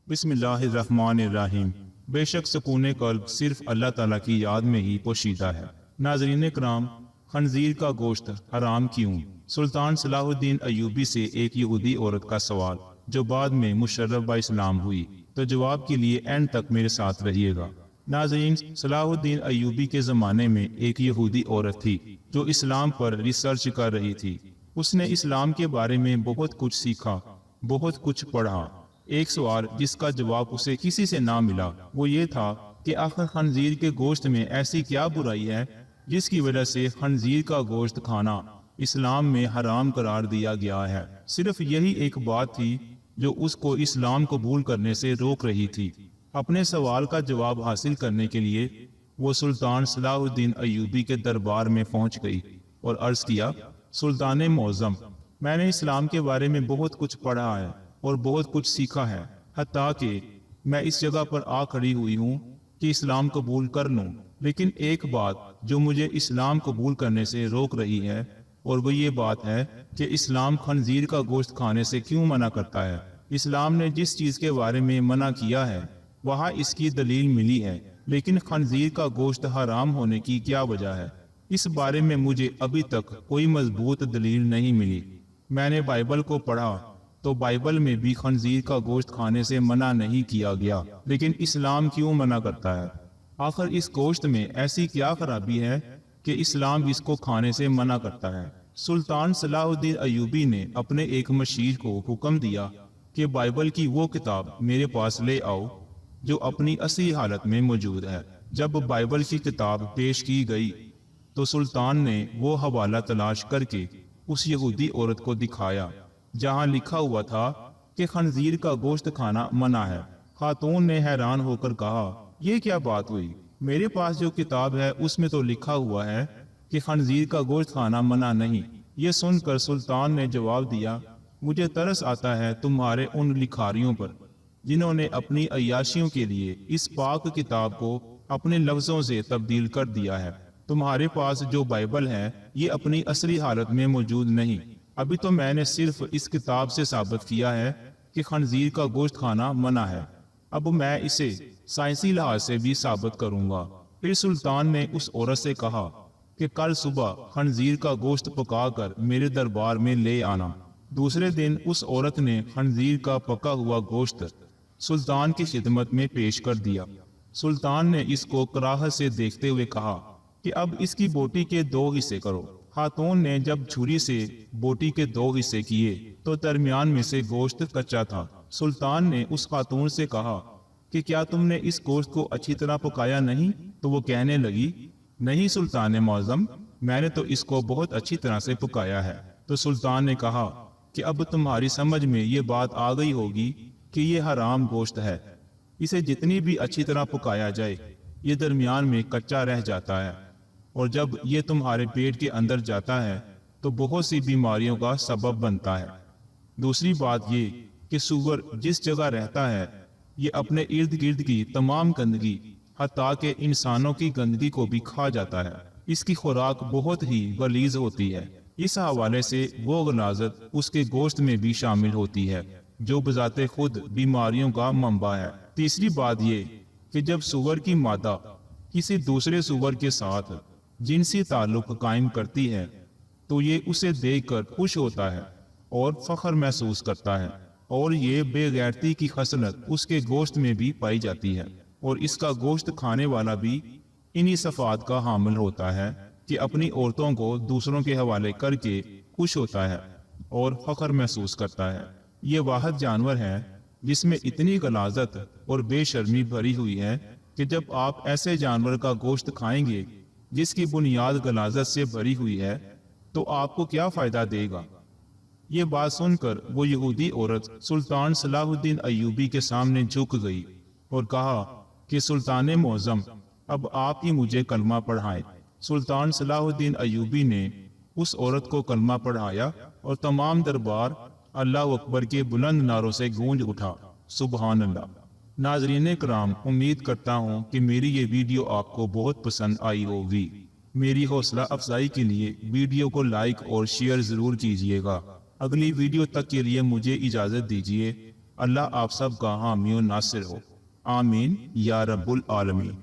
بسم اللہ الرحمن الرحیم۔ بے شک سکون قلب صرف اللہ تعالیٰ کی یاد میں ہی پوشیدہ ہے۔ ناظرین کرام، خنزیر کا گوشت حرام کیوں؟ سلطان صلاح الدین ایوبی سے ایک یہودی عورت کا سوال، جو بعد میں مشرف با اسلام ہوئی۔ تو جواب کے لیے اینڈ تک میرے ساتھ رہیے گا۔ ناظرین، صلاح الدین ایوبی کے زمانے میں ایک یہودی عورت تھی جو اسلام پر ریسرچ کر رہی تھی۔ اس نے اسلام کے بارے میں بہت کچھ سیکھا، بہت کچھ پڑھا۔ ایک سوال جس کا جواب اسے کسی سے نہ ملا وہ یہ تھا کہ آخر خنزیر کے گوشت میں ایسی کیا برائی ہے جس کی وجہ سے خنزیر کا گوشت کھانا اسلام میں حرام قرار دیا گیا ہے۔ صرف یہی ایک بات تھی جو اس کو اسلام قبول کرنے سے روک رہی تھی۔ اپنے سوال کا جواب حاصل کرنے کے لیے وہ سلطان صلاح الدین ایوبی کے دربار میں پہنچ گئی اور عرض کیا، سلطان معظم، میں نے اسلام کے بارے میں بہت کچھ پڑھا ہے اور بہت کچھ سیکھا ہے، حتیٰ کہ میں اس جگہ پر آ کھڑی ہوئی ہوں کہ اسلام قبول کر لوں، لیکن ایک بات جو مجھے اسلام قبول کرنے سے روک رہی ہے اور وہ یہ بات ہے کہ اسلام خنزیر کا گوشت کھانے سے کیوں منع کرتا ہے۔ اسلام نے جس چیز کے بارے میں منع کیا ہے وہاں اس کی دلیل ملی ہے، لیکن خنزیر کا گوشت حرام ہونے کی کیا وجہ ہے؟ اس بارے میں مجھے ابھی تک کوئی مضبوط دلیل نہیں ملی۔ میں نے بائبل کو پڑھا تو بائبل میں بھی خنزیر کا گوشت کھانے سے منع نہیں کیا گیا، لیکن اسلام کیوں منع کرتا ہے؟ آخر اس گوشت میں ایسی کیا خرابی ہے کہ اسلام اس کو کھانے سے منع کرتا ہے؟ سلطان صلاح الدین ایوبی نے اپنے ایک مشیر کو حکم دیا کہ بائبل کی وہ کتاب میرے پاس لے آؤ جو اپنی اصلی حالت میں موجود ہے۔ جب بائبل کی کتاب پیش کی گئی تو سلطان نے وہ حوالہ تلاش کر کے اس یہودی عورت کو دکھایا جہاں لکھا ہوا تھا کہ خنزیر کا گوشت کھانا منع ہے۔ خاتون نے حیران ہو کر کہا، یہ کیا بات ہوئی؟ میرے پاس جو کتاب ہے اس میں تو لکھا ہوا ہے کہ خنزیر کا گوشت کھانا منع نہیں۔ یہ سن کر سلطان نے جواب دیا، مجھے ترس آتا ہے تمہارے ان لکھاریوں پر جنہوں نے اپنی عیاشیوں کے لیے اس پاک کتاب کو اپنے لفظوں سے تبدیل کر دیا ہے۔ تمہارے پاس جو بائبل ہے یہ اپنی اصلی حالت میں موجود نہیں۔ ابھی تو میں نے صرف اس کتاب سے ثابت کیا ہے کہ خنزیر کا گوشت کھانا منع ہے، اب میں اسے سائنسی لحاظ سے بھی ثابت کروں گا۔ پھر سلطان نے اس عورت سے کہا کہ کل صبح خنزیر کا گوشت پکا کر میرے دربار میں لے آنا۔ دوسرے دن اس عورت نے خنزیر کا پکا ہوا گوشت سلطان کی خدمت میں پیش کر دیا۔ سلطان نے اس کو کراہت سے دیکھتے ہوئے کہا کہ اب اس کی بوٹی کے 2 حصے کرو۔ خاتون نے جب چھری سے بوٹی کے 2 حصے کیے تو درمیان میں سے گوشت کچا تھا۔ سلطان نے اس خاتون سے کہا کہ کیا تم نے اس گوشت کو اچھی طرح پکایا نہیں؟ تو وہ کہنے لگی، نہیں سلطان معظم، میں نے تو اس کو بہت اچھی طرح سے پکایا ہے۔ تو سلطان نے کہا کہ اب تمہاری سمجھ میں یہ بات آ گئی ہوگی کہ یہ حرام گوشت ہے، اسے جتنی بھی اچھی طرح پکایا جائے یہ درمیان میں کچا رہ جاتا ہے، اور جب یہ تمہارے پیٹ کے اندر جاتا ہے تو بہت سی بیماریوں کا سبب بنتا ہے۔ دوسری بات یہ کہ سور جس جگہ رہتا ہے یہ اپنے ارد گرد کی تمام گندگی حتیٰ کہ انسانوں کی گندگی کو بھی کھا جاتا ہے۔ اس کی خوراک بہت ہی غلیظ ہوتی ہے، اس حوالے سے وہ غلاظت اس کے گوشت میں بھی شامل ہوتی ہے جو بذات خود بیماریوں کا منبع ہے۔ تیسری بات یہ کہ جب سور کی مادہ کسی دوسرے سور کے ساتھ جنسی تعلق قائم کرتی ہے تو یہ اسے دیکھ کر خوش ہوتا ہے اور فخر محسوس کرتا ہے، اور یہ بے غیرتی کی خصلت اس کے گوشت میں بھی پائی جاتی ہے، اور اس کا گوشت کھانے والا بھی انہی صفات کا حامل ہوتا ہے کہ اپنی عورتوں کو دوسروں کے حوالے کر کے خوش ہوتا ہے اور فخر محسوس کرتا ہے۔ یہ واحد جانور ہے جس میں اتنی غلاظت اور بے شرمی بھری ہوئی ہے کہ جب آپ ایسے جانور کا گوشت کھائیں گے جس کی بنیاد غلاظت سے بھری ہوئی ہے تو آپ کو کیا فائدہ دے گا؟ یہ بات سن کر وہ یہودی عورت سلطان صلاح الدین ایوبی کے سامنے جھک گئی اور کہا کہ سلطان معظم، اب آپ ہی مجھے کلمہ پڑھائیں۔ سلطان صلاح الدین ایوبی نے اس عورت کو کلمہ پڑھایا اور تمام دربار اللہ اکبر کے بلند نعروں سے گونج اٹھا۔ سبحان اللہ۔ ناظرین کرام، امید کرتا ہوں کہ میری یہ ویڈیو آپ کو بہت پسند آئی ہوگی۔ میری حوصلہ افزائی کے لیے ویڈیو کو لائک اور شیئر ضرور کیجیے گا۔ اگلی ویڈیو تک کے لیے مجھے اجازت دیجیے۔ اللہ آپ سب کا حامی و ناصر ہو، آمین یا رب العالمین۔